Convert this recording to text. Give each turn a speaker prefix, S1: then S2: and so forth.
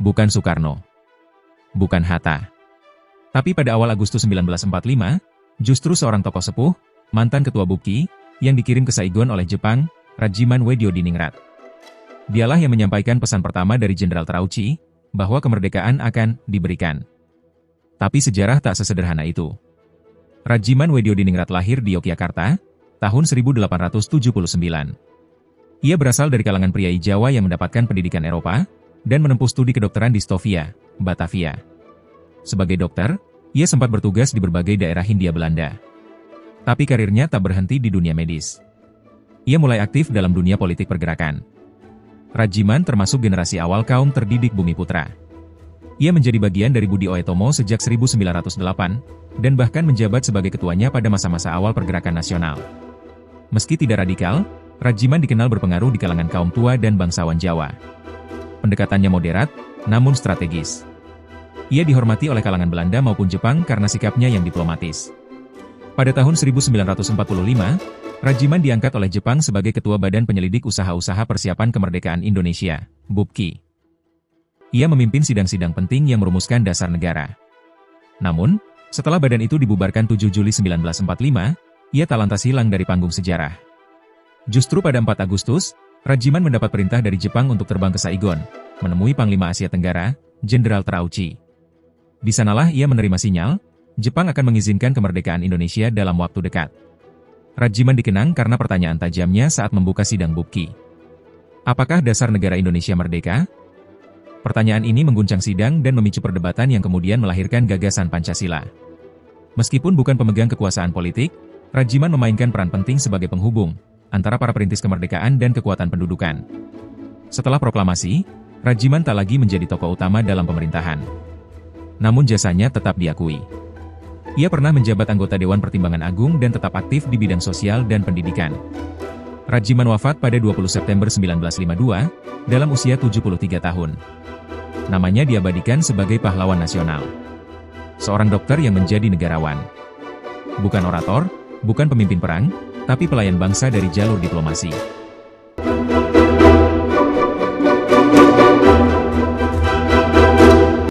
S1: bukan Soekarno, bukan Hatta. Tapi pada awal Agustus 1945, justru seorang tokoh sepuh, mantan ketua BUPKI, yang dikirim ke Saigon oleh Jepang, Rajiman Weddiodiningrat. Dialah yang menyampaikan pesan pertama dari Jenderal Terauchi, bahwa kemerdekaan akan diberikan. Tapi sejarah tak sesederhana itu. Rajiman Weddiodiningrat lahir di Yogyakarta, tahun 1879. Ia berasal dari kalangan priai Jawa yang mendapatkan pendidikan Eropa, dan menempuh studi kedokteran di Stovia, Batavia. Sebagai dokter, ia sempat bertugas di berbagai daerah Hindia Belanda. Tapi karirnya tak berhenti di dunia medis. Ia mulai aktif dalam dunia politik pergerakan. Rajiman termasuk generasi awal kaum terdidik Bumiputra. Ia menjadi bagian dari Budi Oetomo sejak 1908, dan bahkan menjabat sebagai ketuanya pada masa-masa awal pergerakan nasional. Meski tidak radikal, Rajiman dikenal berpengaruh di kalangan kaum tua dan bangsawan Jawa. Pendekatannya moderat, namun strategis. Ia dihormati oleh kalangan Belanda maupun Jepang karena sikapnya yang diplomatis. Pada tahun 1945, Rajiman diangkat oleh Jepang sebagai Ketua Badan Penyelidik Usaha-Usaha Persiapan Kemerdekaan Indonesia, BUPKI. Ia memimpin sidang-sidang penting yang merumuskan dasar negara. Namun, setelah badan itu dibubarkan 7 Juli 1945, ia tak lantas hilang dari panggung sejarah. Justru pada 4 Agustus, Rajiman mendapat perintah dari Jepang untuk terbang ke Saigon, menemui Panglima Asia Tenggara, Jenderal Terauchi. Di sanalah ia menerima sinyal, Jepang akan mengizinkan kemerdekaan Indonesia dalam waktu dekat. Rajiman dikenang karena pertanyaan tajamnya saat membuka sidang BUPKI. Apakah dasar negara Indonesia merdeka? Pertanyaan ini mengguncang sidang dan memicu perdebatan yang kemudian melahirkan gagasan Pancasila. Meskipun bukan pemegang kekuasaan politik, Rajiman memainkan peran penting sebagai penghubung antara para perintis kemerdekaan dan kekuatan pendudukan. Setelah proklamasi, Rajiman tak lagi menjadi tokoh utama dalam pemerintahan. Namun jasanya tetap diakui. Ia pernah menjabat anggota Dewan Pertimbangan Agung dan tetap aktif di bidang sosial dan pendidikan. Rajiman wafat pada 20 September 1952, dalam usia 73 tahun. Namanya diabadikan sebagai pahlawan nasional. Seorang dokter yang menjadi negarawan. Bukan orator, bukan pemimpin perang, tapi pelayan bangsa dari jalur diplomasi.